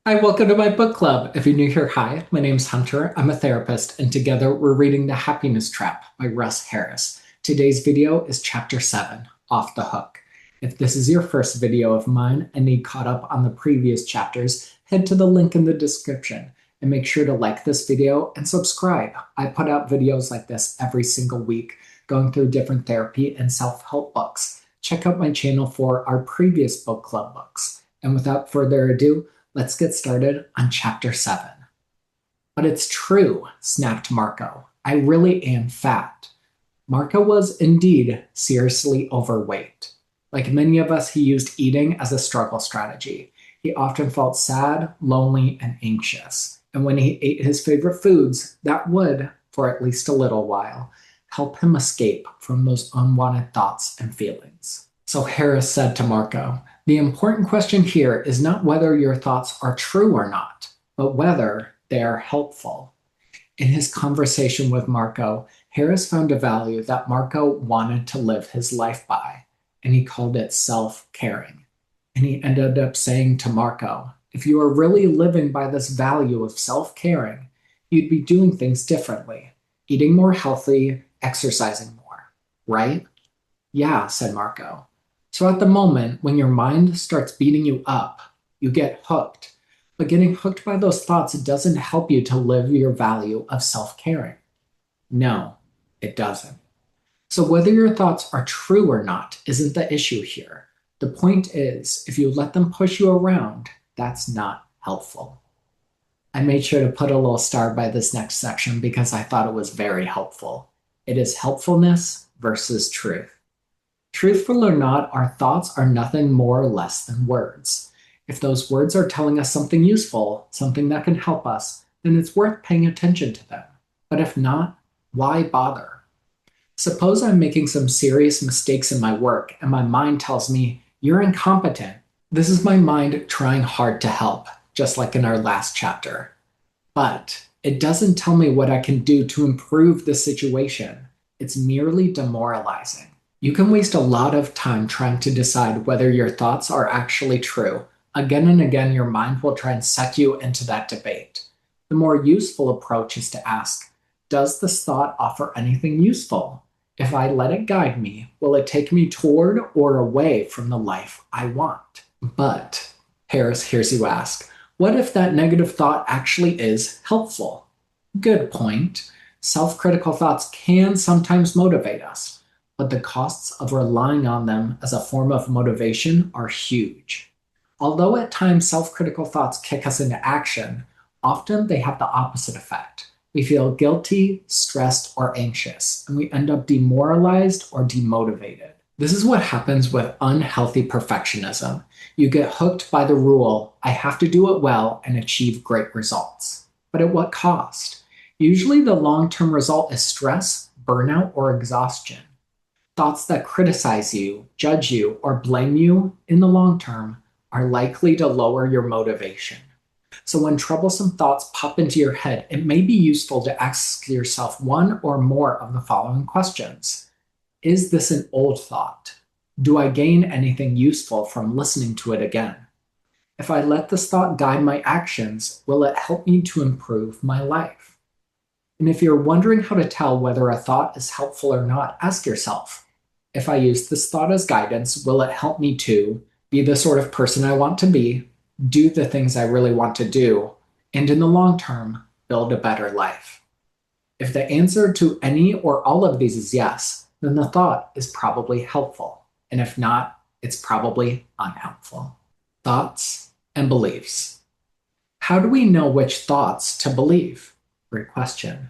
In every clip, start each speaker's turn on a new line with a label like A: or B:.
A: Hi, welcome to my book club. If you're new here, hi, my name's Hunter. I'm a therapist, and together we're reading The Happiness Trap by Russ Harris. Today's video is Chapter 7, Off the Hook. If this is your first video of mine and need caught up on the previous chapters, head to the link in the description and make sure to like this video and subscribe. I put out videos like this every single week, going through different therapy and self-help books. Check out my channel for our previous book club books. And without further ado, let's get started on Chapter 7. But it's true, snapped Marco. I really am fat. Marco was indeed seriously overweight. Like many of us, he used eating as a struggle strategy. He often felt sad, lonely, and anxious. And when he ate his favorite foods, that would, for at least a little while, help him escape from those unwanted thoughts and feelings. So Harris said to Marco, the important question here is not whether your thoughts are true or not, but whether they are helpful. In his conversation with Marco, Harris found a value that Marco wanted to live his life by, and he called it self-caring. And he ended up saying to Marco, if you are really living by this value of self-caring, you'd be doing things differently, eating more healthy, exercising more, right? Yeah, said Marco. So at the moment when your mind starts beating you up, you get hooked. But getting hooked by those thoughts doesn't help you to live your value of self-caring. No, it doesn't. So whether your thoughts are true or not isn't the issue here. The point is, if you let them push you around, that's not helpful. I made sure to put a little star by this next section because I thought it was very helpful. It is helpfulness versus truth. Truthful or not, our thoughts are nothing more or less than words. If those words are telling us something useful, something that can help us, then it's worth paying attention to them. But if not, why bother? Suppose I'm making some serious mistakes in my work and my mind tells me, you're incompetent. This is my mind trying hard to help, just like in our last chapter. But it doesn't tell me what I can do to improve the situation. It's merely demoralizing. You can waste a lot of time trying to decide whether your thoughts are actually true. Again and again, your mind will try and suck you into that debate. The more useful approach is to ask, does this thought offer anything useful? If I let it guide me, will it take me toward or away from the life I want? But, Harris hears you ask, what if that negative thought actually is helpful? Good point. Self-critical thoughts can sometimes motivate us, but the costs of relying on them as a form of motivation are huge. Although at times self-critical thoughts kick us into action, often they have the opposite effect. We feel guilty, stressed, or anxious, and we end up demoralized or demotivated. This is what happens with unhealthy perfectionism. You get hooked by the rule, I have to do it well and achieve great results. But at what cost? Usually the long-term result is stress, burnout, or exhaustion. Thoughts that criticize you, judge you, or blame you in the long term are likely to lower your motivation. So when troublesome thoughts pop into your head, it may be useful to ask yourself one or more of the following questions. Is this an old thought? Do I gain anything useful from listening to it again? If I let this thought guide my actions, will it help me to improve my life? And if you're wondering how to tell whether a thought is helpful or not, ask yourself, if I use this thought as guidance, will it help me to be the sort of person I want to be, do the things I really want to do, and in the long term, build a better life? If the answer to any or all of these is yes, then the thought is probably helpful. And if not, it's probably unhelpful. Thoughts and beliefs. How do we know which thoughts to believe? Great question.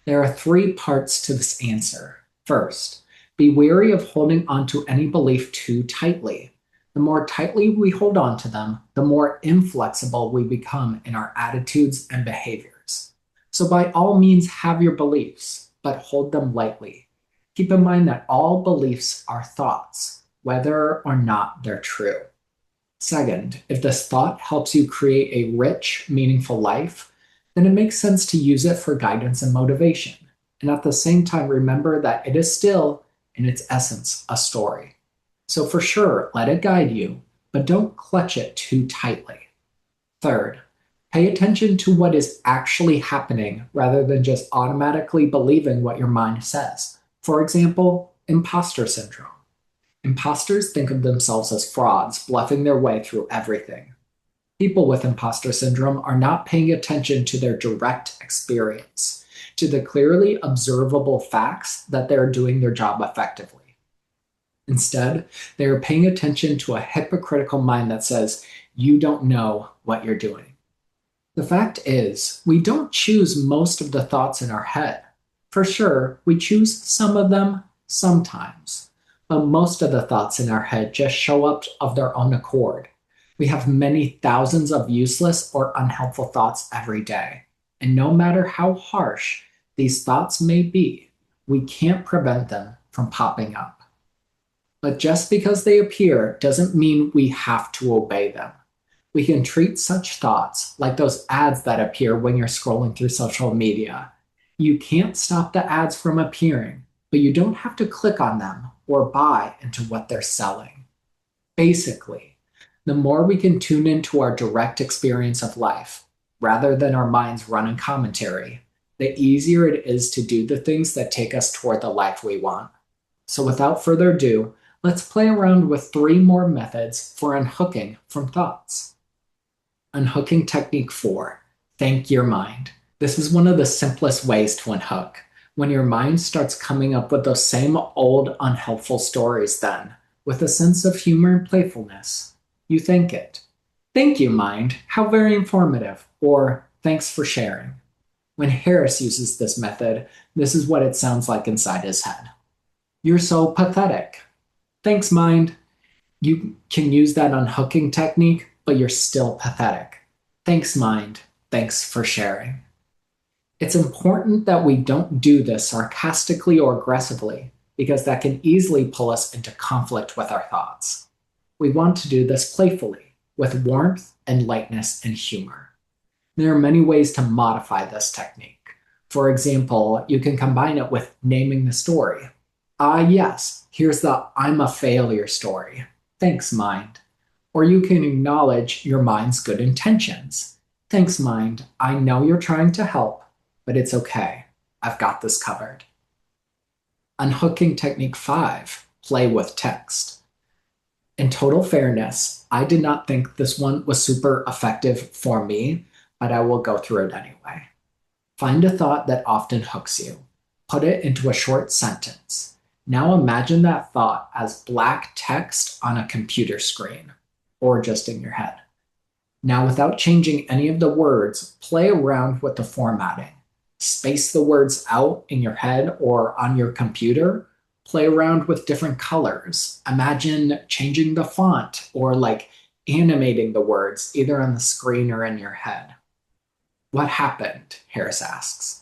A: There are three parts to this answer. First, be wary of holding onto any belief too tightly. The more tightly we hold on to them, the more inflexible we become in our attitudes and behaviors. So by all means, have your beliefs, but hold them lightly. Keep in mind that all beliefs are thoughts, whether or not they're true. Second, if this thought helps you create a rich, meaningful life, then it makes sense to use it for guidance and motivation. And at the same time, remember that it is still, in its essence, a story. So for sure, let it guide you, but don't clutch it too tightly. Third, Pay attention to what is actually happening rather than just automatically believing what your mind says. For example, imposter syndrome. Imposters think of themselves as frauds, bluffing their way through everything. People with imposter syndrome are not paying attention to their direct experience, to the clearly observable facts that they're doing their job effectively. Instead, they are paying attention to a hypocritical mind that says, you don't know what you're doing. The fact is, we don't choose most of the thoughts in our head. For sure, we choose some of them sometimes, but most of the thoughts in our head just show up of their own accord. We have many thousands of useless or unhelpful thoughts every day, and no matter how harsh these thoughts may be, we can't prevent them from popping up. But just because they appear doesn't mean we have to obey them. We can treat such thoughts like those ads that appear when you're scrolling through social media. You can't stop the ads from appearing, but you don't have to click on them or buy into what they're selling. Basically, the more we can tune into our direct experience of life, rather than our minds running commentary, the easier it is to do the things that take us toward the life we want. So without further ado, let's play around with 3 more methods for unhooking from thoughts. Unhooking Technique 4, Thank Your Mind. This is one of the simplest ways to unhook. When your mind starts coming up with those same old unhelpful stories then, with a sense of humor and playfulness, you thank it. Thank you, mind. How very informative. Or thanks for sharing. When Harris uses this method, this is what it sounds like inside his head. You're so pathetic. Thanks, mind. You can use that unhooking technique, but you're still pathetic. Thanks, mind. Thanks for sharing. It's important that we don't do this sarcastically or aggressively, because that can easily pull us into conflict with our thoughts. We want to do this playfully, with warmth and lightness and humor. There are many ways to modify this technique. For example, you can combine it with naming the story. Yes, here's the I'm a failure story. Thanks, mind. Or you can acknowledge your mind's good intentions. Thanks, mind. I know you're trying to help, but it's okay. I've got this covered. Unhooking Technique 5, Play with Text. In total fairness, I did not think this one was super effective for me, but I will go through it anyway. Find a thought that often hooks you. Put it into a short sentence. Now imagine that thought as black text on a computer screen, or just in your head. Now, without changing any of the words, play around with the formatting. Space the words out in your head or on your computer. Play around with different colors. Imagine changing the font or animating the words either on the screen or in your head. What happened? Harris asks.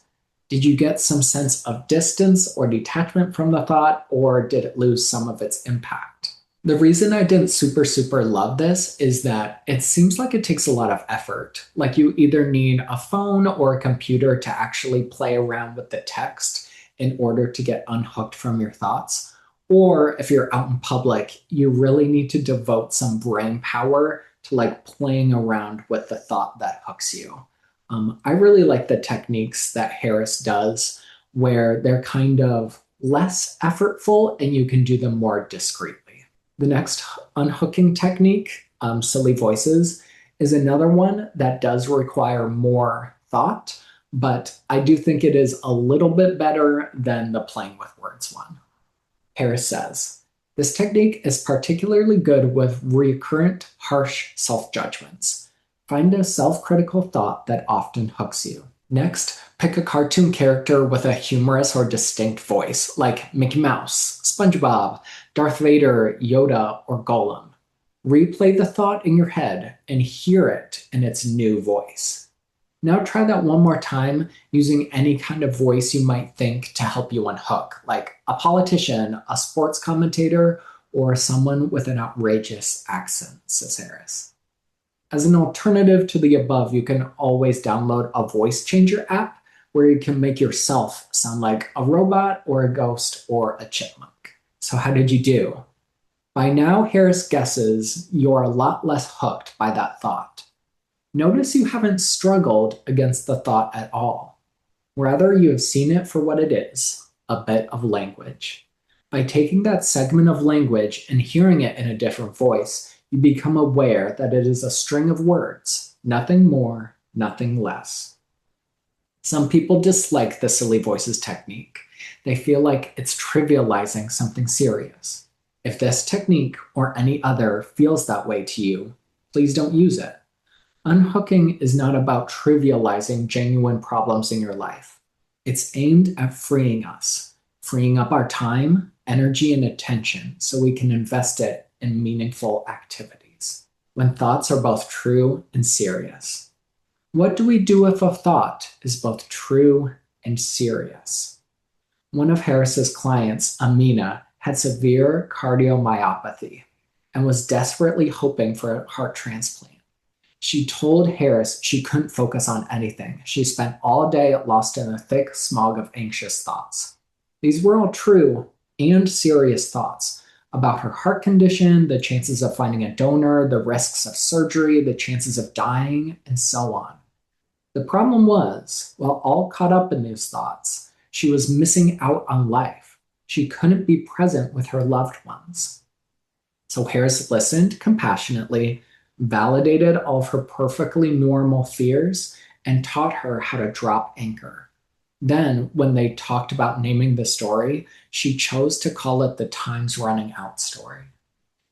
A: Did you get some sense of distance or detachment from the thought, or did it lose some of its impact? The reason I didn't super love this is that it seems like it takes a lot of effort. Like you either need a phone or a computer to actually play around with the text in order to get unhooked from your thoughts. Or if you're out in public, you really need to devote some brain power to playing around with the thought that hooks you. I really like the techniques that Harris does where they're kind of less effortful and you can do them more discreetly. The next unhooking technique, Silly Voices, is another one that does require more thought, but I do think it is a little bit better than the playing with words one. Harris says, this technique is particularly good with recurrent, harsh self-judgments. Find a self-critical thought that often hooks you. Next, pick a cartoon character with a humorous or distinct voice, like Mickey Mouse, SpongeBob, Darth Vader, Yoda, or Gollum. Replay the thought in your head and hear it in its new voice. Now try that one more time using any kind of voice you might think to help you unhook, like a politician, a sports commentator, or someone with an outrageous accent, says Harris. As an alternative to the above, you can always download a voice changer app where you can make yourself sound like a robot or a ghost or a chipmunk. So how did you do? By now, Harris guesses you're a lot less hooked by that thought. Notice you haven't struggled against the thought at all. Rather, you have seen it for what it is, a bit of language. By taking that segment of language and hearing it in a different voice, you become aware that it is a string of words, nothing more, nothing less. Some people dislike the silly voices technique. They feel like it's trivializing something serious. If this technique or any other feels that way to you, please don't use it. Unhooking is not about trivializing genuine problems in your life. It's aimed at freeing us, freeing up our time, energy, and attention so we can invest it in meaningful activities. When thoughts are both true and serious. What do we do if a thought is both true and serious? One of Harris's clients, Amina, had severe cardiomyopathy and was desperately hoping for a heart transplant. She told Harris she couldn't focus on anything. She spent all day lost in a thick smog of anxious thoughts. These were all true and serious thoughts about her heart condition, the chances of finding a donor, the risks of surgery, the chances of dying, and so on. The problem was, while all caught up in these thoughts, she was missing out on life. She couldn't be present with her loved ones. So Harris listened compassionately, validated all of her perfectly normal fears, and taught her how to drop anchor. Then, when they talked about naming the story, she chose to call it the Time's Running Out story.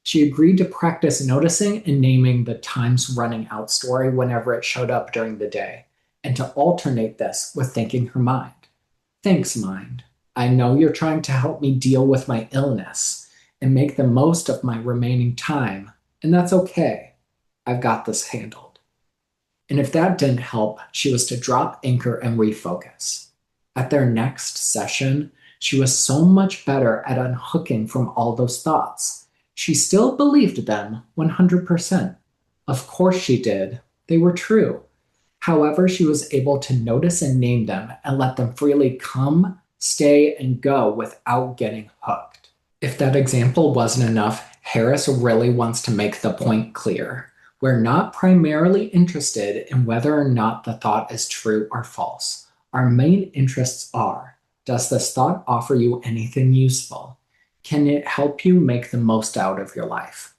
A: She agreed to practice noticing and naming the Time's Running Out story whenever it showed up during the day, and to alternate this with thanking her mind. Thanks, mind. I know you're trying to help me deal with my illness and make the most of my remaining time, and that's okay. I've got this handled. And if that didn't help, she was to drop anchor and refocus. At their next session, she was so much better at unhooking from all those thoughts. She still believed them 100%. Of course she did. They were true. However, she was able to notice and name them and let them freely come, stay, and go without getting hooked. If that example wasn't enough, Harris really wants to make the point clear. We're not primarily interested in whether or not the thought is true or false. Our main interests are, does this thought offer you anything useful? Can it help you make the most out of your life?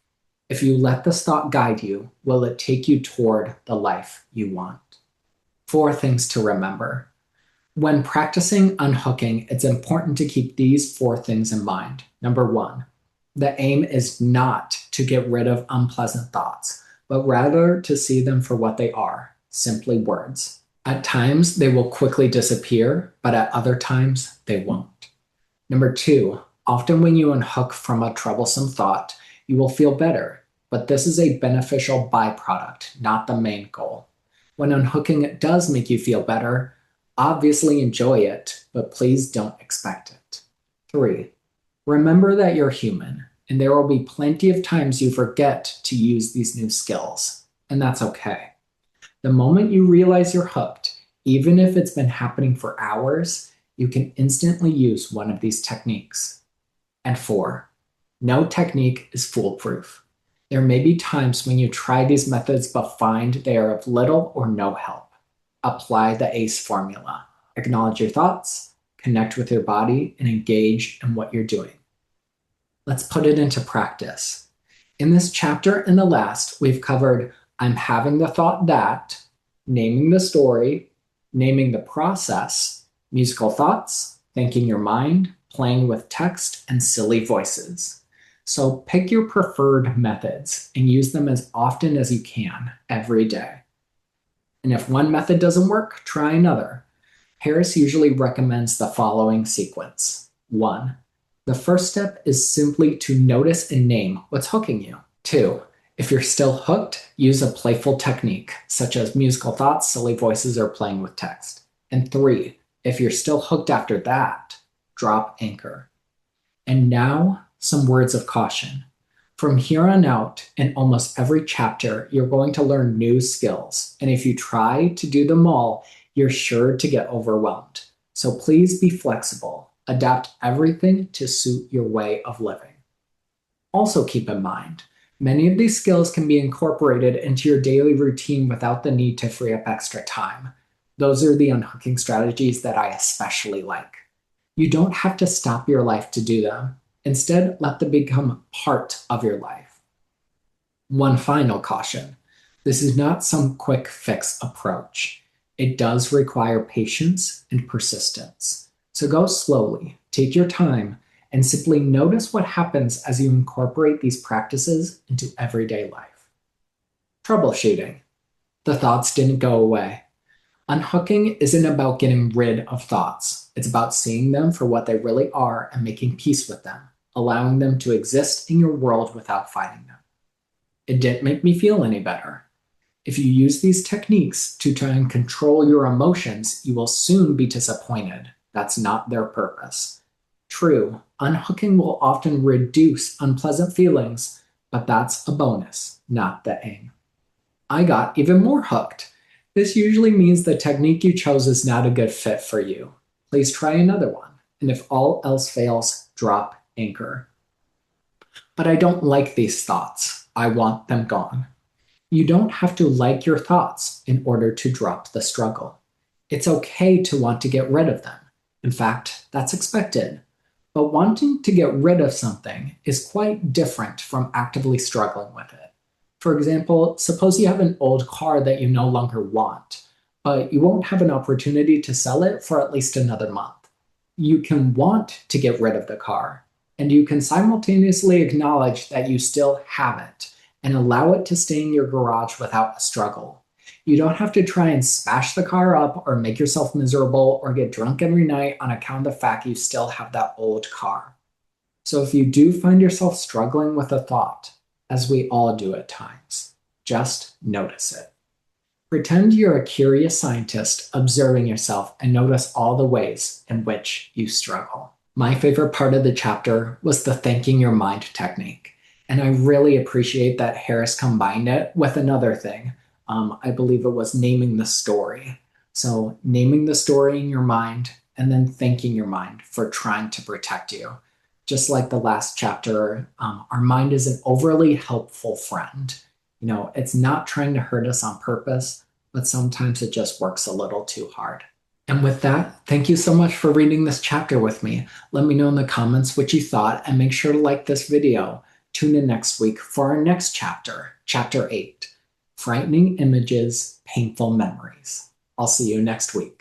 A: If you let this thought guide you, will it take you toward the life you want? 4 things to remember. When practicing unhooking, it's important to keep these 4 things in mind. Number 1, the aim is not to get rid of unpleasant thoughts, but rather to see them for what they are, simply words. At times, they will quickly disappear, but at other times, they won't. Number 2, often when you unhook from a troublesome thought, you will feel better, but this is a beneficial byproduct, not the main goal. When unhooking does make you feel better, obviously enjoy it, but please don't expect it. 3, remember that you're human, and there will be plenty of times you forget to use these new skills, and that's okay. The moment you realize you're hooked, even if it's been happening for hours, you can instantly use one of these techniques. And 4, no technique is foolproof. There may be times when you try these methods but find they are of little or no help. Apply the ACE formula. Acknowledge your thoughts, connect with your body, and engage in what you're doing. Let's put it into practice. In this chapter and the last, we've covered I'm having the thought that, naming the story, naming the process, musical thoughts, thanking your mind, playing with text, and silly voices. So pick your preferred methods and use them as often as you can every day. And if one method doesn't work, try another. Harris usually recommends the following sequence. 1, the first step is simply to notice and name what's hooking you. 2, if you're still hooked, use a playful technique, such as musical thoughts, silly voices, or playing with text. And 3, if you're still hooked after that, drop anchor. And now, some words of caution. From here on out, in almost every chapter, you're going to learn new skills. And if you try to do them all, you're sure to get overwhelmed. So please be flexible. Adapt everything to suit your way of living. Also keep in mind, Many of these skills can be incorporated into your daily routine without the need to free up extra time. Those are the unhooking strategies that I especially like. You don't have to stop your life to do them. Instead, let them become part of your life. One final caution. This is not some quick fix approach. It does require patience and persistence. So go slowly, take your time, and simply notice what happens as you incorporate these practices into everyday life. Troubleshooting. The thoughts didn't go away. Unhooking isn't about getting rid of thoughts. It's about seeing them for what they really are and making peace with them, allowing them to exist in your world without fighting them. It didn't make me feel any better. If you use these techniques to try and control your emotions, you will soon be disappointed. That's not their purpose. True, unhooking will often reduce unpleasant feelings, but that's a bonus, not the aim. I got even more hooked. This usually means the technique you chose is not a good fit for you. Please try another one, and if all else fails, drop anchor. But I don't like these thoughts. I want them gone. You don't have to like your thoughts in order to drop the struggle. It's okay to want to get rid of them. In fact, that's expected. But wanting to get rid of something is quite different from actively struggling with it. For example, suppose you have an old car that you no longer want, but you won't have an opportunity to sell it for at least another month. You can want to get rid of the car, and you can simultaneously acknowledge that you still have it and allow it to stay in your garage without a struggle. You don't have to try and smash the car up or make yourself miserable or get drunk every night on account of the fact you still have that old car. So if you do find yourself struggling with a thought, as we all do at times, just notice it. Pretend you're a curious scientist observing yourself and notice all the ways in which you struggle. My favorite part of the chapter was the thanking your mind technique. And I really appreciate that Harris combined it with another thing. I believe it was naming the story. So naming the story in your mind and then thanking your mind for trying to protect you. Just like the last chapter, our mind is an overly helpful friend. It's not trying to hurt us on purpose, but sometimes it just works a little too hard. And with that, thank you so much for reading this chapter with me. Let me know in the comments what you thought and make sure to like this video. Tune in next week for our next chapter, Chapter 8, Frightening Images, Painful Memories. I'll see you next week.